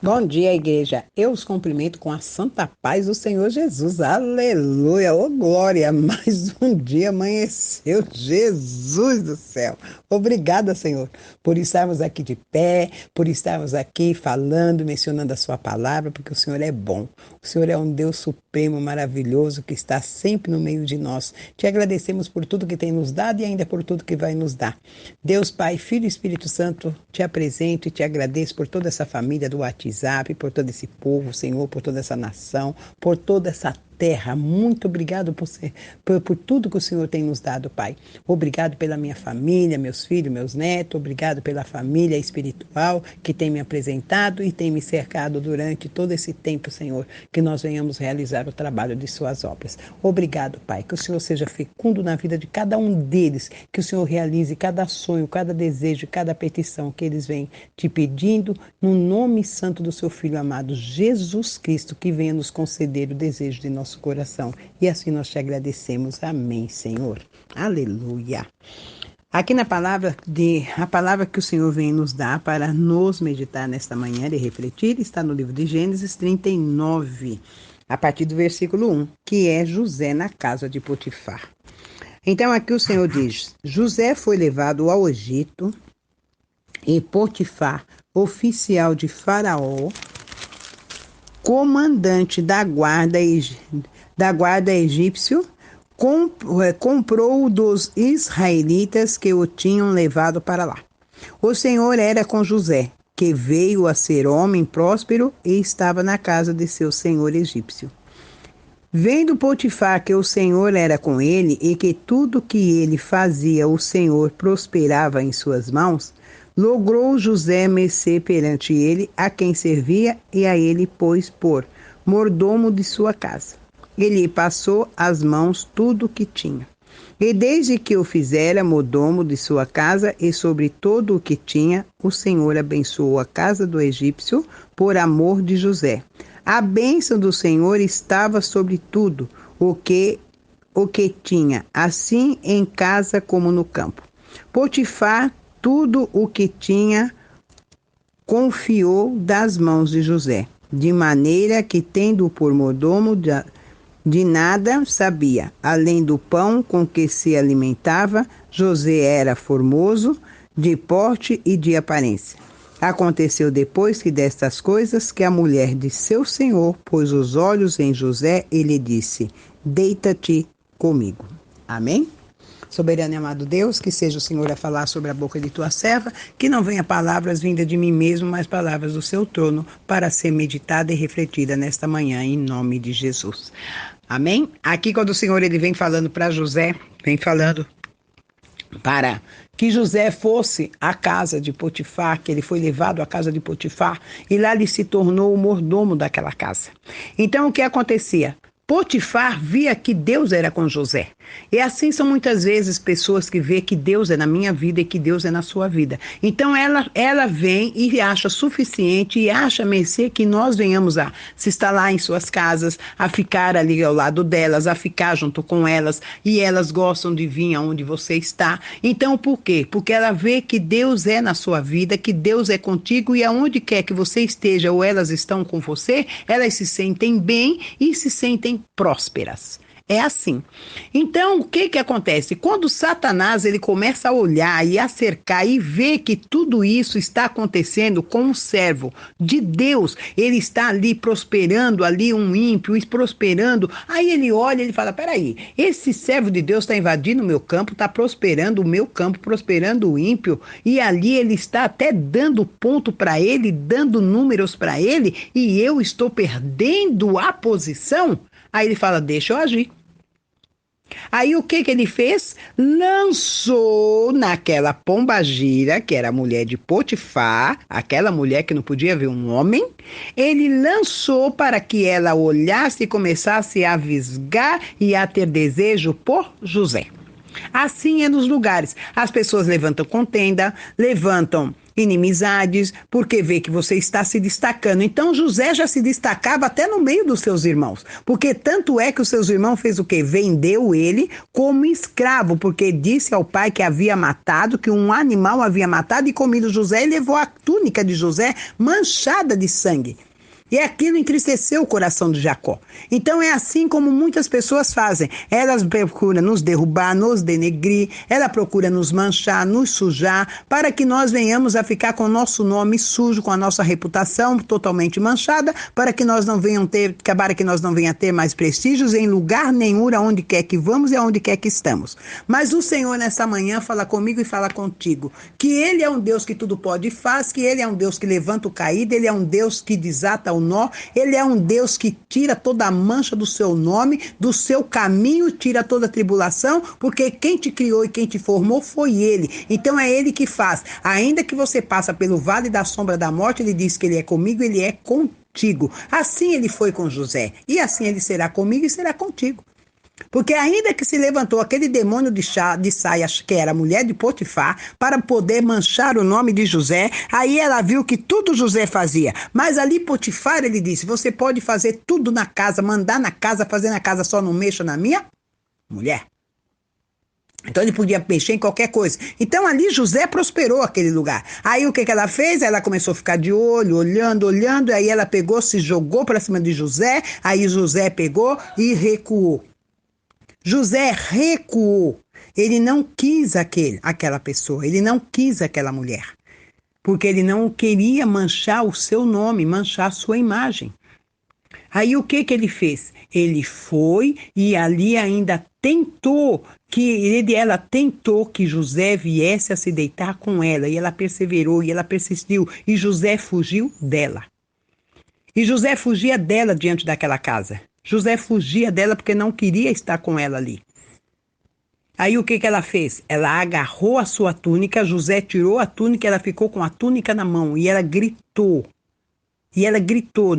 Bom dia, igreja. Eu os cumprimento com a santa paz do Senhor Jesus. Aleluia, ô glória. Mais um dia amanheceu. Jesus do céu. Obrigada, Senhor, por estarmos aqui de pé, por estarmos aqui falando, mencionando a sua palavra, porque o Senhor é bom. O Senhor é um Deus supremo, maravilhoso, que está sempre no meio de nós. Te agradecemos por tudo que tem nos dado e ainda por tudo que vai nos dar. Deus, Pai, Filho e Espírito Santo, te apresento e te agradeço por toda essa família do WhatsApp, por todo esse povo, Senhor, por toda essa nação, por toda essa terra. Muito obrigado por tudo que o Senhor tem nos dado, Pai. Obrigado pela minha família, meus filhos, meus netos. Obrigado pela família espiritual que tem me apresentado e tem me cercado durante todo esse tempo, Senhor, que nós venhamos realizar o trabalho de suas obras. Obrigado, Pai, que o Senhor seja fecundo na vida de cada um deles, que o Senhor realize cada sonho, cada desejo, cada petição que eles vêm te pedindo, no nome santo do seu Filho amado, Jesus Cristo, que venha nos conceder o desejo de nosso coração. E assim nós te agradecemos. Amém, Senhor. Aleluia. Aqui na a palavra que o Senhor vem nos dar para nos meditar nesta manhã e refletir, está no livro de Gênesis 39, a partir do versículo 1, que é José na casa de Potifar. Então aqui o Senhor diz: José foi levado ao Egito e Potifar, oficial de Faraó, comandante da guarda egípcio, comprou dos israelitas que o tinham levado para lá. O Senhor era com José, que veio a ser homem próspero e estava na casa de seu senhor egípcio. Vendo Potifar que o Senhor era com ele e que tudo que ele fazia o Senhor prosperava em suas mãos, logrou José mercê perante ele, a quem servia, e a ele pôs por mordomo de sua casa. Ele passou às mãos tudo o que tinha. E desde que o fizera mordomo de sua casa e sobre todo o que tinha, o Senhor abençoou a casa do egípcio por amor de José. A bênção do Senhor estava sobre tudo o que tinha, assim em casa como no campo. Potifar, tudo o que tinha, confiou das mãos de José, de maneira que, tendo-o por mordomo, de nada sabia. Além do pão com que se alimentava, José era formoso, de porte e de aparência. Aconteceu depois que destas coisas que a mulher de seu senhor pôs os olhos em José e lhe disse: deita-te comigo. Amém? Soberano e amado Deus, que seja o Senhor a falar sobre a boca de tua serva, que não venha palavras vindas de mim mesmo, mas palavras do seu trono, para ser meditada e refletida nesta manhã, em nome de Jesus. Amém? Aqui quando o Senhor ele vem falando para José, vem falando para que José fosse à casa de Potifar, que ele foi levado à casa de Potifar, e lá ele se tornou o mordomo daquela casa. Então o que acontecia? Potifar via que Deus era com José. E assim são muitas vezes pessoas que vê que Deus é na minha vida e que Deus é na sua vida. Então ela vem e acha suficiente e acha mercê que nós venhamos a se instalar em suas casas, a ficar ali ao lado delas, a ficar junto com elas, e elas gostam de vir aonde você está. Então por quê? Porque ela vê que Deus é na sua vida, que Deus é contigo, e aonde quer que você esteja ou elas estão com você, elas se sentem bem e se sentem prósperas. É assim. Então, o que acontece? Quando Satanás ele começa a olhar e a cercar e ver que tudo isso está acontecendo com um servo de Deus, ele está ali prosperando, ali um ímpio, prosperando, aí ele olha e ele fala, peraí, esse servo de Deus está invadindo o meu campo, está prosperando o meu campo, prosperando o ímpio, e ali ele está até dando ponto para ele, dando números para ele, e eu estou perdendo a posição? Aí ele fala, deixa eu agir. Aí o que ele fez? Lançou naquela pombagira, que era a mulher de Potifar, aquela mulher que não podia ver um homem, ele lançou para que ela olhasse e começasse a visgar e a ter desejo por José. Assim é nos lugares. As pessoas levantam contenda, levantam inimizades, porque vê que você está se destacando. Então José já se destacava até no meio dos seus irmãos, porque tanto é que os seus irmãos fez o quê? Vendeu ele como escravo, porque disse ao pai que havia matado, que um animal havia matado e comido José, e levou a túnica de José manchada de sangue. E aquilo entristeceu o coração de Jacó. Então é assim como muitas pessoas fazem. Elas procuram nos derrubar, nos denegrir, ela procura nos manchar, nos sujar, para que nós venhamos a ficar com o nosso nome sujo, com a nossa reputação totalmente manchada, para que nós não venhamos a ter mais prestígios em lugar nenhum, aonde quer que vamos e aonde quer que estamos. Mas o Senhor nessa manhã fala comigo e fala contigo, que Ele é um Deus que tudo pode e faz, que Ele é um Deus que levanta o caído, Ele é um Deus que desata o nó, Ele é um Deus que tira toda a mancha do seu nome, do seu caminho, tira toda a tribulação, porque quem te criou e quem te formou foi Ele. Então é Ele que faz. Ainda que você passa pelo vale da sombra da morte, Ele diz que Ele é comigo, Ele é contigo. Assim Ele foi com José, e assim Ele será comigo e será contigo. Porque ainda que se levantou aquele demônio de Saia, que era a mulher de Potifar, para poder manchar o nome de José, aí ela viu que tudo José fazia. Mas ali Potifar, ele disse, você pode fazer tudo na casa, mandar na casa, fazer na casa, só não mexa na minha mulher. Então ele podia mexer em qualquer coisa. Então ali José prosperou aquele lugar. Aí o que ela fez? Ela começou a ficar de olho, olhando, e aí ela pegou, se jogou para cima de José, aí José pegou e recuou. José recuou. Ele não quis aquela pessoa, ele não quis aquela mulher, porque ele não queria manchar o seu nome, manchar a sua imagem. Aí o que ele fez? Ele foi e ali ainda ela tentou que José viesse a se deitar com ela, e ela perseverou, e ela persistiu, e José fugiu dela. E José fugia dela diante daquela casa. José fugia dela porque não queria estar com ela ali. Aí o que ela fez? Ela agarrou a sua túnica, José tirou a túnica, ela ficou com a túnica na mão e ela gritou.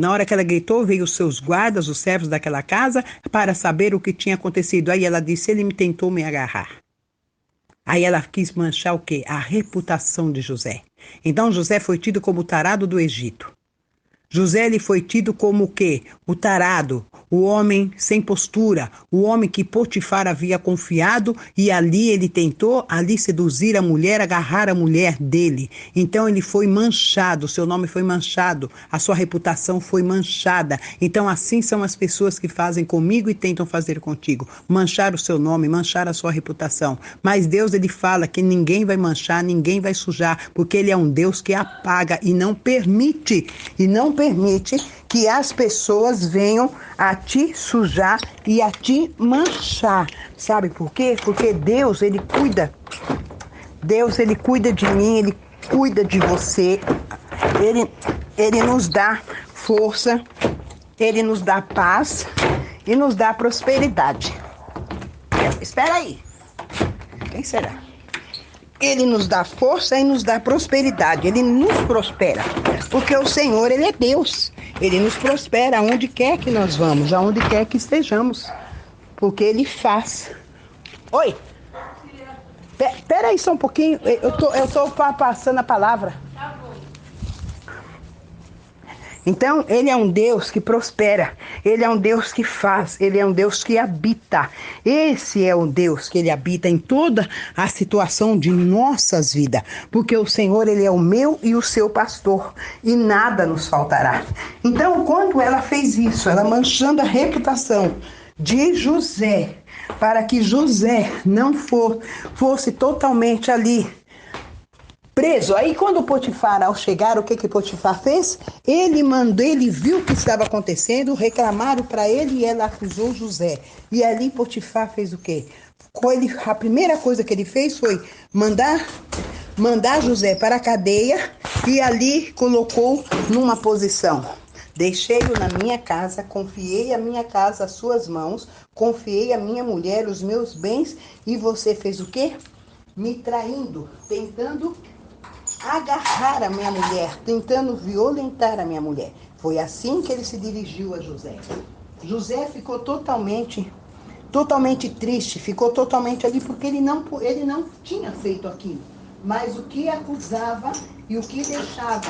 Na hora que ela gritou, veio os seus guardas, os servos daquela casa, para saber o que tinha acontecido. Aí ela disse, ele me tentou me agarrar. Aí ela quis manchar o quê? A reputação de José. Então José foi tido como o tarado do Egito. José ele foi tido como o quê? O tarado, o homem sem postura, o homem que Potifar havia confiado, e ali ele tentou seduzir a mulher, agarrar a mulher dele. Então ele foi manchado, seu nome foi manchado, a sua reputação foi manchada. Então assim são as pessoas que fazem comigo e tentam fazer contigo, manchar o seu nome, manchar a sua reputação. Mas Deus ele fala que ninguém vai manchar, ninguém vai sujar, porque ele é um Deus que apaga e não permite que as pessoas venham a te sujar e a te manchar. Sabe por quê? Porque Deus, ele cuida. Deus, ele cuida de mim, ele cuida de você. Ele nos dá força, ele nos dá paz e nos dá prosperidade. Espera aí. Quem será? Ele nos dá força e nos dá prosperidade. Ele nos prospera. Porque o Senhor, ele é Deus. Ele nos prospera aonde quer que nós vamos, aonde quer que estejamos. Porque ele faz. Oi! Espera aí só um pouquinho. Eu tô passando a palavra. Então, ele é um Deus que prospera, ele é um Deus que faz, ele é um Deus que habita. Esse é o Deus que ele habita em toda a situação de nossas vidas, porque o Senhor, ele é o meu e o seu pastor, e nada nos faltará. Então, quando ela fez isso, ela manchando a reputação de José, para que José não fosse totalmente ali preso. Aí quando Potifar, ao chegar, o que Potifar fez? Ele viu o que estava acontecendo, reclamaram para ele e ela acusou José. E ali Potifar fez o quê? A primeira coisa que ele fez foi mandar José para a cadeia e ali colocou numa posição. Deixei-o na minha casa, confiei a minha casa às suas mãos, confiei a minha mulher, os meus bens, e você fez o quê? Me traindo, tentando agarrar a minha mulher, tentando violentar a minha mulher. Foi assim que ele se dirigiu a José. José ficou totalmente triste, ficou totalmente ali, porque ele não tinha feito aquilo. Mas o que acusava e o que deixava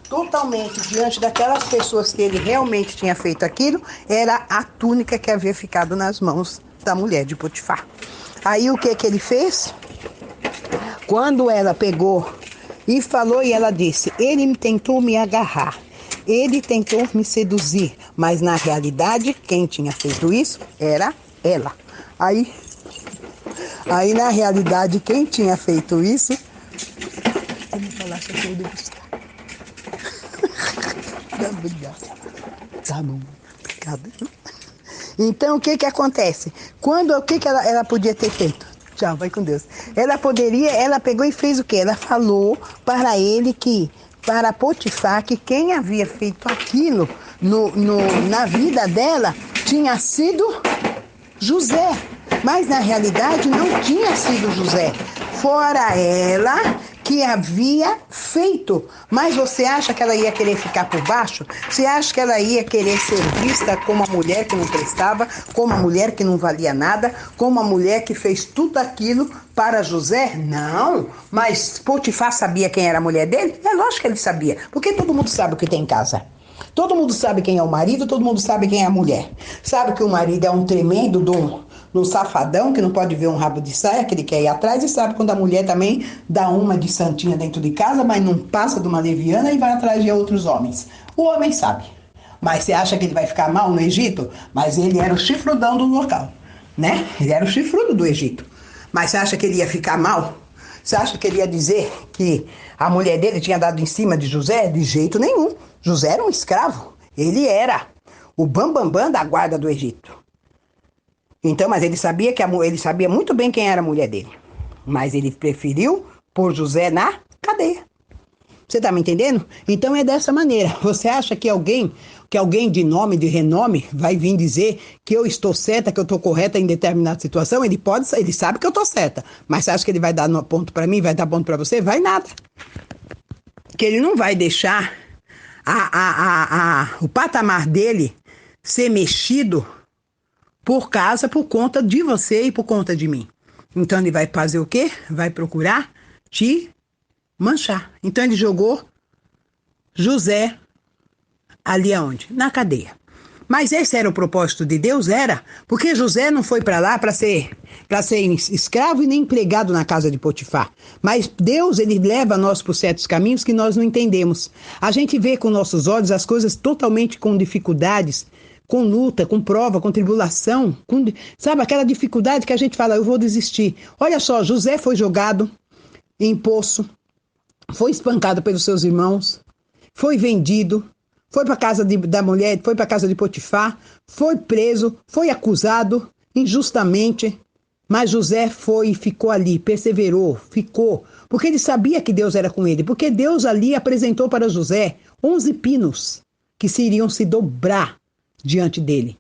totalmente diante daquelas pessoas que ele realmente tinha feito aquilo, era a túnica que havia ficado nas mãos da mulher de Potifar. Aí o que ele fez? Quando ela pegou e falou, e ela disse, ele tentou me agarrar, ele tentou me seduzir, mas na realidade quem tinha feito isso era ela. Aí na realidade quem tinha feito isso, se me falar, só eu buscar. Obrigada. Tá bom, obrigada. Então, o que acontece? O que ela podia ter feito? Tchau, vai com Deus. Ela pegou e fez o quê? Ela falou para ele para Potifar, que quem havia feito aquilo na vida dela tinha sido José. Mas, na realidade, não tinha sido José. Fora ela que havia feito. Mas você acha que ela ia querer ficar por baixo? Você acha que ela ia querer ser vista como uma mulher que não prestava, como uma mulher que não valia nada, como uma mulher que fez tudo aquilo para José? Não. Mas Potifar sabia quem era a mulher dele? É lógico que ele sabia, porque todo mundo sabe o que tem em casa. Todo mundo sabe quem é o marido, todo mundo sabe quem é a mulher. Sabe que o marido é um tremendo do safadão, que não pode ver um rabo de saia, que ele quer ir atrás, e sabe quando a mulher também dá uma de santinha dentro de casa, mas não passa de uma leviana e vai atrás de outros homens. O homem sabe. Mas você acha que ele vai ficar mal no Egito? Mas ele era o chifrudão do local, né? Ele era o chifrudo do Egito. Mas você acha que ele ia ficar mal? Você acha que ele ia dizer que a mulher dele tinha dado em cima de José? De jeito nenhum. José era um escravo. Ele era o bambambam da guarda do Egito. Então, mas ele sabia muito bem quem era a mulher dele. Mas ele preferiu pôr José na cadeia. Você tá me entendendo? Então é dessa maneira. Você acha que alguém de nome, de renome, vai vir dizer que eu estou certa, que eu estou correta em determinada situação? Ele sabe que eu estou certa. Mas você acha que ele vai dar ponto para mim, vai dar ponto para você? Vai nada. Que ele não vai deixar o patamar dele ser mexido por conta de você e por conta de mim. Então ele vai fazer o quê? Vai procurar te manchar. Então ele jogou José ali aonde? Na cadeia. Mas esse era o propósito de Deus? Era. Porque José não foi para lá para ser escravo e nem empregado na casa de Potifar. Mas Deus, ele leva nós por certos caminhos que nós não entendemos. A gente vê com nossos olhos as coisas totalmente com dificuldades, com luta, com prova, com tribulação, sabe, aquela dificuldade que a gente fala, eu vou desistir. Olha só, José foi jogado em poço, foi espancado pelos seus irmãos, foi vendido, foi para a casa da mulher, foi para a casa de Potifar, foi preso, foi acusado injustamente, mas José foi e ficou ali, perseverou, ficou, porque ele sabia que Deus era com ele, porque Deus ali apresentou para José 11 pinos que se iriam se dobrar diante dele.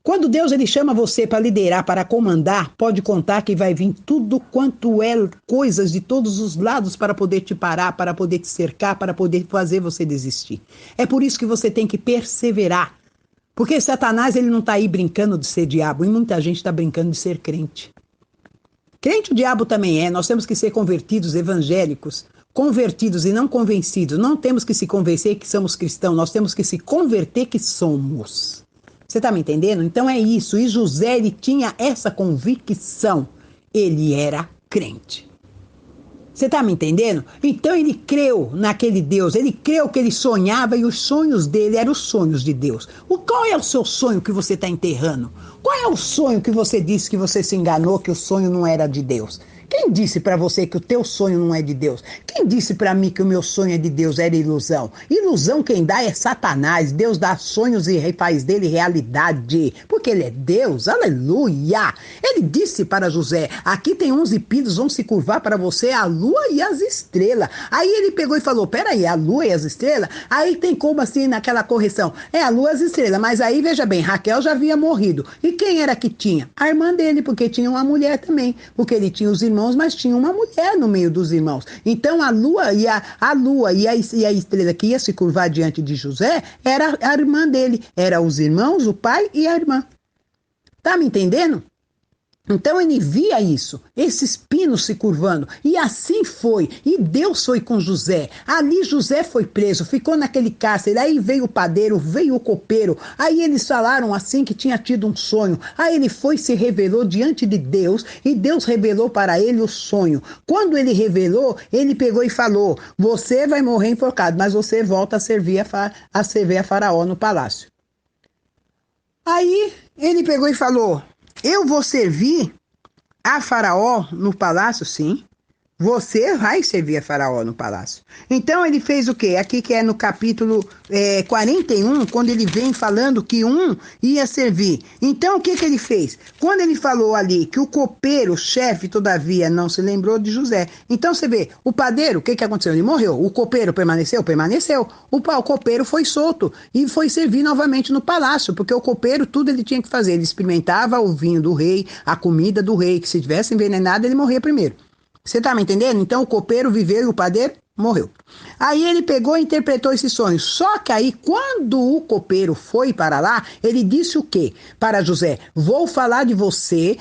Quando Deus ele chama você para liderar, para comandar, pode contar que vai vir tudo quanto é coisas de todos os lados para poder te parar, para poder te cercar, para poder fazer você desistir. É por isso que você tem que perseverar. Porque Satanás ele não está aí brincando de ser diabo, e muita gente está brincando de ser crente. Crente o diabo também é, nós temos que ser convertidos, evangélicos, convertidos e não convencidos. Não temos que se convencer que somos cristãos, nós temos que se converter que somos. Você está me entendendo? Então é isso. E José, ele tinha essa convicção. Ele era crente. Você está me entendendo? Então ele creu naquele Deus. Ele creu que ele sonhava e os sonhos dele eram os sonhos de Deus. Qual é o seu sonho que você está enterrando? Qual é o sonho que você disse que você se enganou, que o sonho não era de Deus? Quem disse para você que o teu sonho não é de Deus? Quem disse para mim que o meu sonho é de Deus? Era ilusão. Ilusão quem dá é Satanás. Deus dá sonhos e faz dele realidade. Porque ele é Deus. Aleluia. Ele disse para José, aqui tem 11 pinos, vão se curvar para você a lua e as estrelas. Aí ele pegou e falou, peraí, a lua e as estrelas? Aí tem como assim naquela correção? É a lua e as estrelas. Mas aí, veja bem, Raquel já havia morrido. E quem era que tinha? A irmã dele, porque tinha uma mulher também. Porque ele tinha os irmãos, mas tinha uma mulher no meio dos irmãos. Então a lua e a estrela que ia se curvar diante de José era a irmã dele. Era os irmãos, o pai e a irmã. Tá me entendendo? Então ele via isso, esses pinos se curvando, e assim foi. E Deus foi com José. Ali José foi preso, ficou naquele cárcere. Aí veio o padeiro, veio o copeiro. Aí eles falaram assim que tinha tido um sonho. Aí ele foi e se revelou diante de Deus, e Deus revelou para ele o sonho. Quando ele revelou, ele pegou e falou: você vai morrer enforcado, mas você volta a servir a Faraó no palácio. Aí ele pegou e falou: eu vou servir a Faraó no palácio, sim. Você vai servir a Faraó no palácio. Então ele fez o quê? Aqui que é no capítulo 41, quando ele vem falando que um ia servir. Então o que ele fez? Quando ele falou ali que o copeiro, o chefe, todavia, não se lembrou de José. Então você vê, o padeiro, o que aconteceu? Ele morreu. O copeiro permaneceu? Permaneceu. O copeiro foi solto e foi servir novamente no palácio, porque o copeiro, tudo ele tinha que fazer. Ele experimentava o vinho do rei, a comida do rei, que se tivesse envenenado, ele morria primeiro. Você tá me entendendo? Então o copeiro viveu e o padeiro morreu. Aí ele pegou e interpretou esse sonho. Só que aí, quando o copeiro foi para lá, ele disse o quê? Para José: vou falar de você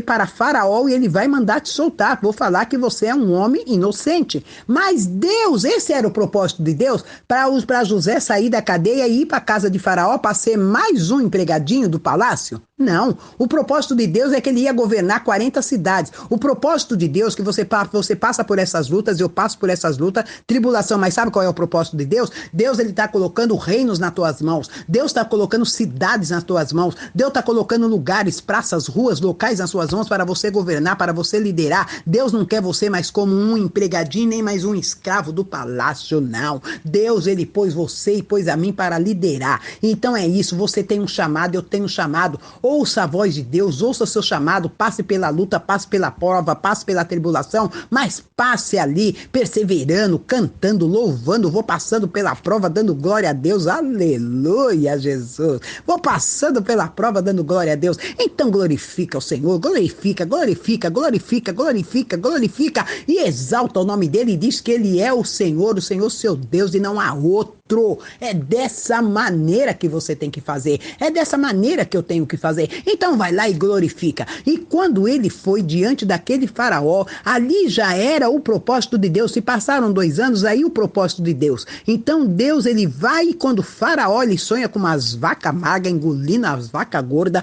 para Faraó e ele vai mandar te soltar. Vou falar que você é um homem inocente. Mas Deus, esse era o propósito de Deus, para José sair da cadeia e ir para a casa de Faraó para ser mais um empregadinho do palácio? Não, o propósito de Deus é que ele ia governar 40 cidades. O propósito de Deus é que você passa por essas lutas, eu passo por essas lutas, tribulação, mas sabe qual é o propósito de Deus? Deus, ele está colocando reinos nas tuas mãos, Deus está colocando cidades nas tuas mãos, Deus está colocando lugares, praças, ruas, locais nas suas mãos para você governar, para você liderar. Deus não quer você mais como um empregadinho, nem mais um escravo do palácio, não. Deus, ele pôs você e pôs a mim para liderar. Então é isso, você tem um chamado, eu tenho um chamado. Ouça a voz de Deus, ouça o seu chamado, passe pela luta, passe pela prova, passe pela tribulação, mas passe ali, perseverando, cantando, louvando, vou passando pela prova, dando glória a Deus, aleluia, Jesus, vou passando pela prova, dando glória a Deus. Então glorifica o Senhor, glorifica, glorifica, glorifica, glorifica, glorifica, e exalta o nome dele, e diz que ele é o Senhor seu Deus, e não há outro. É dessa maneira que você tem que fazer, é dessa maneira que eu tenho que fazer. Então vai lá e glorifica. E quando ele foi diante daquele faraó, ali já era o propósito de Deus. Se passaram 2 anos, aí o propósito de Deus. Então Deus, ele vai, e quando o faraó, ele sonha com umas vacas magras engolindo as vacas gordas,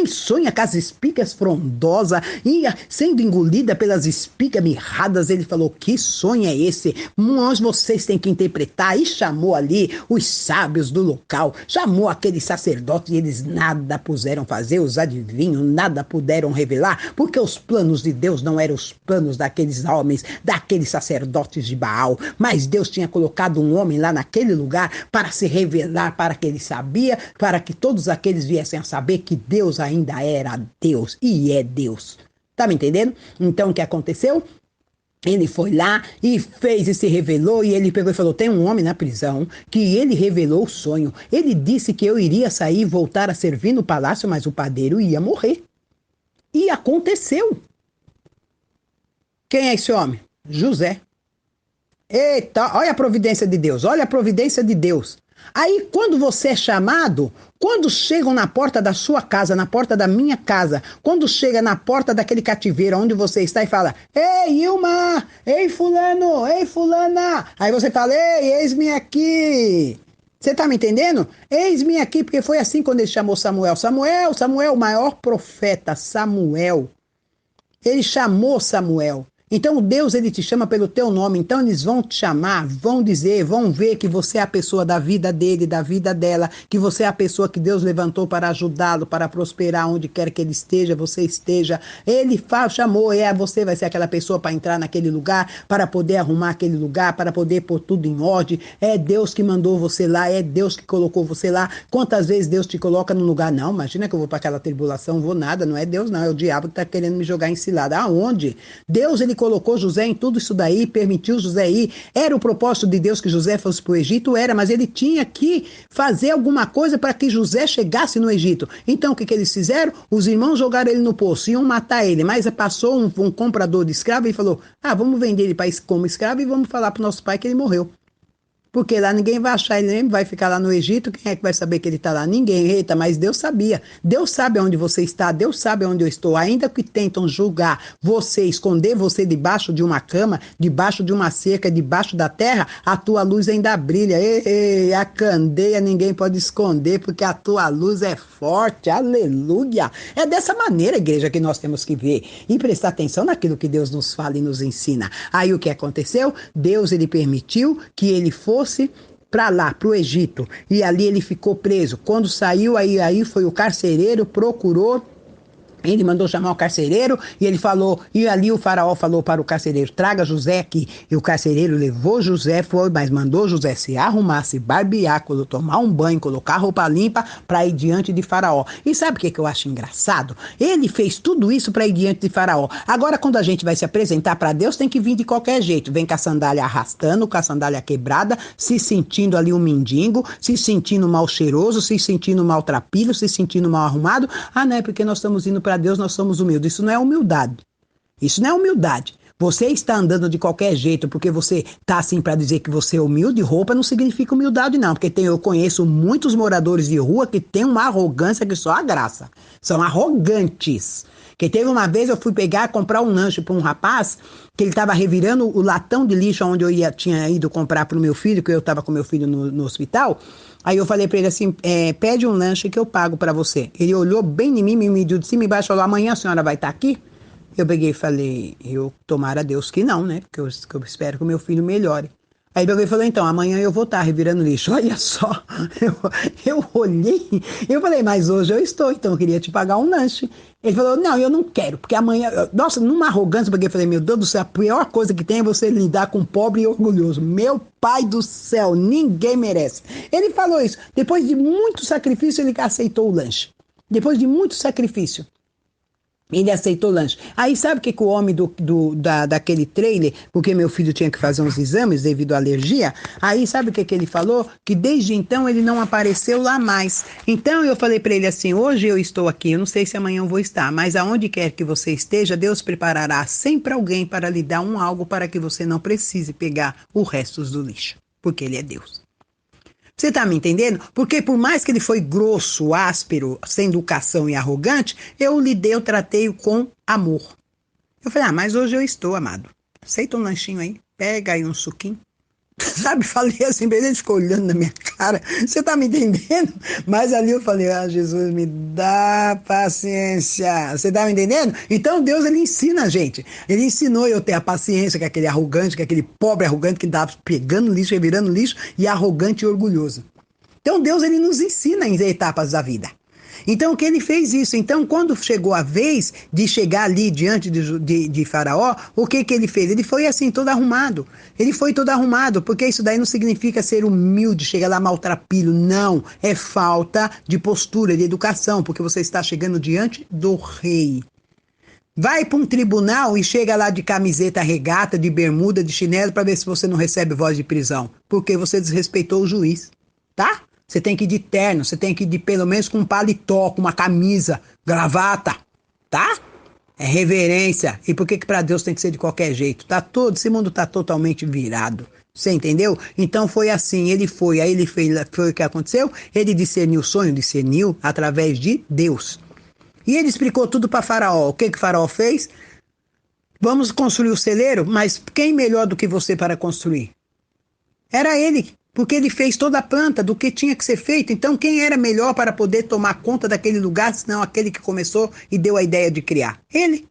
sonha com as espigas frondosas e sendo engolida pelas espigas mirradas, ele falou: que sonho é esse? Mas vocês têm que interpretar. E chamou ali os sábios do local, chamou aqueles sacerdotes, e eles nada puderam fazer, os adivinhos nada puderam revelar, porque os planos de Deus não eram os planos daqueles homens, daqueles sacerdotes de Baal, mas Deus tinha colocado um homem lá naquele lugar para se revelar, para que ele sabia, para que todos aqueles viessem a saber que Deus ainda era Deus e é Deus. Tá me entendendo? Então o que aconteceu? Ele foi lá e fez e se revelou, e ele pegou e falou: tem um homem na prisão que ele revelou o sonho. Ele disse que eu iria sair e voltar a servir no palácio, mas o padeiro ia morrer. E aconteceu. Quem é esse homem? José. Eita, olha a providência de Deus, olha a providência de Deus. Aí quando você é chamado, quando chegam na porta da sua casa, na porta da minha casa, quando chega na porta daquele cativeiro onde você está e fala: ei, Ilma, ei, fulano, ei, fulana. Aí você fala: ei, eis-me aqui. Você tá me entendendo? Eis-me aqui, porque foi assim quando ele chamou Samuel. Samuel, o maior profeta, Samuel. Ele chamou Samuel. Então Deus, ele te chama pelo teu nome, então eles vão te chamar, vão dizer, vão ver que você é a pessoa da vida dele, da vida dela, que você é a pessoa que Deus levantou para ajudá-lo, para prosperar onde quer que ele esteja, você esteja. Ele chamou, você vai ser aquela pessoa para entrar naquele lugar, para poder arrumar aquele lugar, para poder pôr tudo em ordem. É Deus que mandou você lá, é Deus que colocou você lá. Quantas vezes Deus te coloca num lugar? Não, imagina que eu vou para aquela tribulação, vou nada, não é Deus não, é o diabo que está querendo me jogar em cilada. Aonde? Deus, ele colocou José em tudo isso daí, permitiu José ir. Era o propósito de Deus que José fosse para o Egito? Era, mas ele tinha que fazer alguma coisa para que José chegasse no Egito. Então o que eles fizeram? Os irmãos jogaram ele no poço, iam matar ele, mas passou um comprador de escravo e falou: vamos vender ele como escravo e vamos falar para o nosso pai que ele morreu. Porque lá ninguém vai achar ele mesmo, vai ficar lá no Egito, quem é que vai saber que ele está lá? Ninguém. Eita, mas Deus sabia. Deus sabe onde você está, Deus sabe onde eu estou. Ainda que tentam julgar você, esconder você debaixo de uma cama, debaixo de uma cerca, debaixo da terra, a tua luz ainda brilha. Ei, a candeia ninguém pode esconder, porque a tua luz é forte. Aleluia! É dessa maneira, igreja, que nós temos que ver e prestar atenção naquilo que Deus nos fala e nos ensina. Aí o que aconteceu? Deus, ele permitiu que ele fosse para lá, para o Egito, e ali ele ficou preso. Quando saiu, aí foi o carcereiro, procurou. Ele mandou chamar o carcereiro e ele falou, e ali o faraó falou para o carcereiro, traga José aqui. E o carcereiro levou José, foi, mas mandou José se arrumar, se barbear, tomar um banho, colocar roupa limpa para ir diante de faraó. E sabe o que eu acho engraçado? Ele fez tudo isso para ir diante de faraó. Agora, quando a gente vai se apresentar para Deus, tem que vir de qualquer jeito. Vem com a sandália arrastando, com a sandália quebrada, se sentindo ali um mendigo, se sentindo mal cheiroso, se sentindo maltrapilho, se sentindo mal arrumado. Ah, não é porque nós estamos indo para Deus, nós somos humildes. Isso não é humildade. Isso não é humildade. Você está andando de qualquer jeito porque você está assim para dizer que você é humilde, roupa não significa humildade não, porque eu conheço muitos moradores de rua que têm uma arrogância que só a graça. São arrogantes. Que teve uma vez eu fui comprar um lanche para um rapaz que ele estava revirando o latão de lixo onde tinha ido comprar para o meu filho, que eu estava com meu filho no hospital. Aí eu falei para ele assim, pede um lanche que eu pago para você. Ele olhou bem em mim, me mediu de cima e embaixo e falou, amanhã a senhora vai estar aqui? Eu peguei e falei, tomara a Deus que não, né? Porque eu espero que o meu filho melhore. Aí ele falou, então, amanhã eu vou estar revirando lixo. Olha só, eu olhei, eu falei, mas hoje eu estou, então eu queria te pagar um lanche. Ele falou, não, eu não quero, porque amanhã, nossa, numa arrogância, porque eu falei, meu Deus do céu, a pior coisa que tem é você lidar com pobre e orgulhoso. Meu pai do céu, ninguém merece. Ele falou isso, depois de muito sacrifício, ele aceitou o lanche. Depois de muito sacrifício. Ele aceitou o lanche. Aí sabe o que o homem daquele trailer, porque meu filho tinha que fazer uns exames devido à alergia, aí sabe o que ele falou? Que desde então ele não apareceu lá mais. Então eu falei para ele assim, hoje eu estou aqui, eu não sei se amanhã eu vou estar, mas aonde quer que você esteja, Deus preparará sempre alguém para lhe dar algo para que você não precise pegar o resto do lixo, porque ele é Deus. Você tá me entendendo? Porque por mais que ele foi grosso, áspero, sem educação e arrogante, eu tratei-o com amor. Eu falei, mas hoje eu estou, amado. Aceita um lanchinho aí, pega aí um suquinho. Sabe, falei assim, ele ficou olhando na minha cara. Você tá me entendendo? Mas ali eu falei, Jesus, me dá paciência. Você tá me entendendo? Então Deus, ele ensina a gente. Ele ensinou eu ter a paciência com aquele arrogante, com aquele pobre arrogante que dava pegando lixo, revirando lixo, e arrogante e orgulhoso. Então Deus, ele nos ensina em etapas da vida. Então, o que ele fez isso? Então, quando chegou a vez de chegar ali diante de Faraó, o que ele fez? Ele foi assim, todo arrumado. Ele foi todo arrumado, porque isso daí não significa ser humilde, chegar lá maltrapilho. Não, é falta de postura, de educação, porque você está chegando diante do rei. Vai para um tribunal e chega lá de camiseta regata, de bermuda, de chinelo, para ver se você não recebe voz de prisão, porque você desrespeitou o juiz, tá? Você tem que ir de terno, você tem que ir pelo menos com um paletó, com uma camisa, gravata, tá? É reverência. E por que para Deus tem que ser de qualquer jeito? Esse mundo tá totalmente virado. Você entendeu? Então foi assim, aí ele foi o que aconteceu? Ele discerniu o sonho, discerniu através de Deus. E ele explicou tudo para Faraó. O que Faraó fez? Vamos construir o celeiro, mas quem melhor do que você para construir? Era ele. Porque ele fez toda a planta do que tinha que ser feito. Então, quem era melhor para poder tomar conta daquele lugar, senão aquele que começou e deu a ideia de criar? Ele.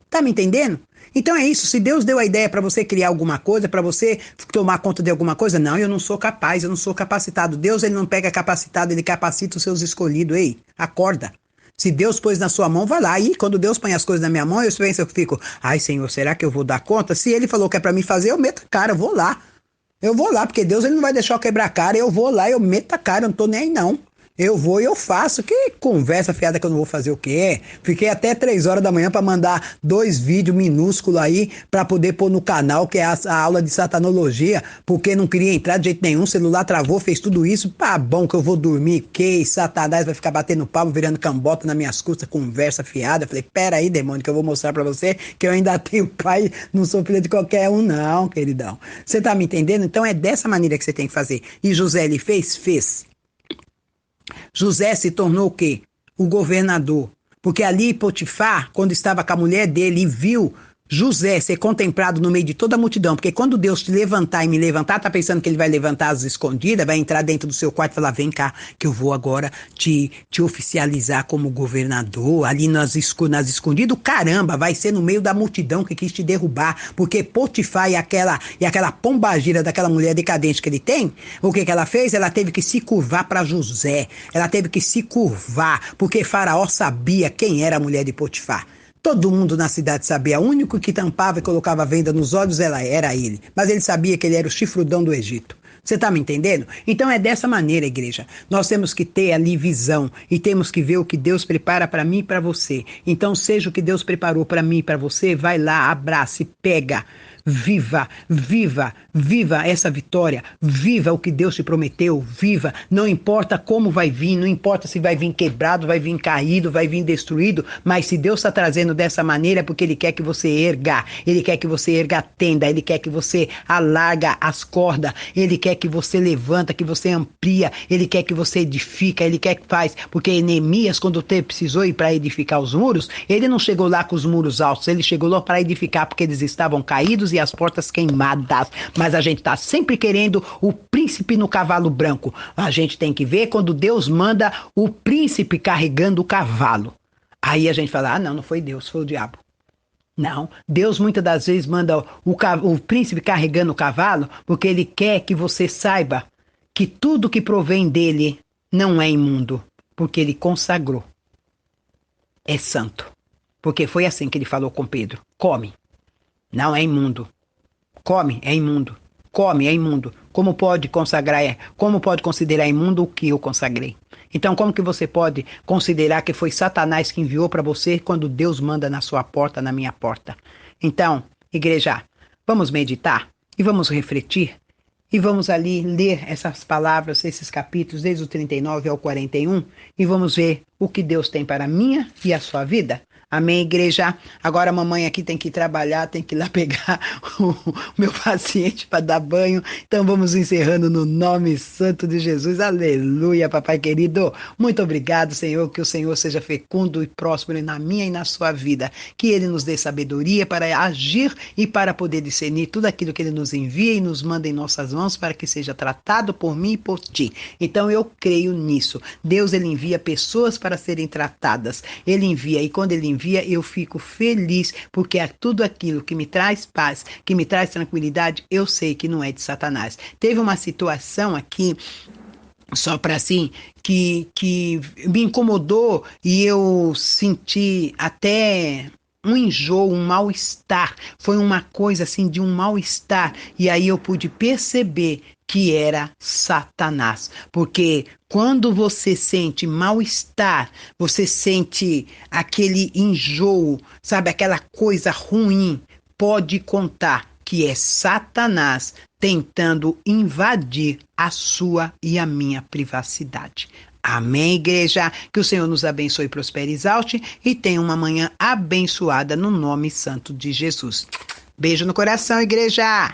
Tá me entendendo? Então é isso, se Deus deu a ideia para você criar alguma coisa, para você tomar conta de alguma coisa, não, eu não sou capaz, eu não sou capacitado. Deus, ele não pega capacitado, ele capacita os seus escolhidos. Ei, acorda. Se Deus pôs na sua mão, vai lá. E quando Deus põe as coisas na minha mão, eu fico, ai Senhor, será que eu vou dar conta? Se ele falou que é para mim fazer, eu meto a cara, eu vou lá. Eu vou lá, porque Deus, ele não vai deixar eu quebrar a cara, eu vou lá, eu meto a cara, eu não tô nem aí não. Eu vou e eu faço. Que conversa fiada que eu não vou fazer o quê? Fiquei até 3 horas da manhã para mandar 2 vídeos minúsculos aí para poder pôr no canal, que é a aula de satanologia, porque não queria entrar de jeito nenhum, o celular travou, fez tudo isso. Pá, bom que eu vou dormir, que Satanás vai ficar batendo palmo, virando cambota nas minhas costas, conversa fiada. Falei, pera aí, demônio, que eu vou mostrar para você que eu ainda tenho pai, não sou filho de qualquer um não, queridão. Você tá me entendendo? Então é dessa maneira que você tem que fazer. E José, ele fez? Fez. José se tornou o quê? O governador. Porque ali Potifar, quando estava com a mulher dele e viu José ser contemplado no meio de toda a multidão, porque quando Deus te levantar e me levantar, tá pensando que ele vai levantar as escondidas, vai entrar dentro do seu quarto e falar, vem cá, que eu vou agora te oficializar como governador, ali nas escondidas, caramba, vai ser no meio da multidão que quis te derrubar, porque Potifar e aquela pombagira daquela mulher decadente que ele tem, o que ela fez? Ela teve que se curvar para José, ela teve que se curvar, porque Faraó sabia quem era a mulher de Potifar. Todo mundo na cidade sabia, o único que tampava e colocava venda nos olhos era ele. Mas ele sabia que ele era o chifrudão do Egito. Você está me entendendo? Então é dessa maneira, igreja. Nós temos que ter ali visão e temos que ver o que Deus prepara para mim e para você. Então seja o que Deus preparou para mim e para você, vai lá, abraça e pega. Viva, viva, viva essa vitória, viva o que Deus te prometeu, viva, não importa como vai vir, não importa se vai vir quebrado, vai vir caído, vai vir destruído, mas se Deus está trazendo dessa maneira é porque Ele quer que você erga, Ele quer que você erga a tenda, Ele quer que você alarga as cordas, Ele quer que você levanta, que você amplia, Ele quer que você edifica, Ele quer que faz, porque Neemias, quando precisou ir para edificar os muros, ele não chegou lá com os muros altos, ele chegou lá para edificar porque eles estavam caídos e as portas queimadas, mas a gente está sempre querendo o príncipe no cavalo branco. A gente tem que ver quando Deus manda o príncipe carregando o cavalo. Aí a gente fala, ah, não foi Deus, foi o diabo. Não, Deus muitas das vezes manda o príncipe carregando o cavalo porque ele quer que você saiba que tudo que provém dele não é imundo, porque ele consagrou. É santo. Porque foi assim que ele falou com Pedro. Come. Não é imundo. Come, é imundo. Come, é imundo. Como pode consagrar, como pode considerar imundo o que eu consagrei? Então, como que você pode considerar que foi Satanás que enviou para você quando Deus manda na sua porta, na minha porta? Então, igreja, vamos meditar e vamos refletir e vamos ali ler essas palavras, esses capítulos, desde o 39 ao 41 e vamos ver o que Deus tem para a minha e a sua vida. Amém, igreja? Agora a mamãe aqui tem que ir trabalhar, tem que ir lá pegar o meu paciente para dar banho. Então vamos encerrando no nome santo de Jesus. Aleluia, papai querido. Muito obrigado, Senhor, que o Senhor seja fecundo e próspero na minha e na sua vida. Que Ele nos dê sabedoria para agir e para poder discernir tudo aquilo que Ele nos envia e nos manda em nossas mãos para que seja tratado por mim e por ti. Então eu creio nisso. Deus, Ele envia pessoas para serem tratadas. Ele envia e quando Ele envia, eu fico feliz, porque é tudo aquilo que me traz paz, que me traz tranquilidade, eu sei que não é de Satanás. Teve uma situação aqui, só para assim, que me incomodou e eu senti até um enjoo, um mal-estar. Foi uma coisa assim de um mal-estar. E aí eu pude perceber que era Satanás. Porque quando você sente mal-estar, você sente aquele enjoo, sabe, aquela coisa ruim, pode contar que é Satanás tentando invadir a sua e a minha privacidade. Amém, igreja? Que o Senhor nos abençoe, prospere e exalte e tenha uma manhã abençoada no nome santo de Jesus. Beijo no coração, igreja!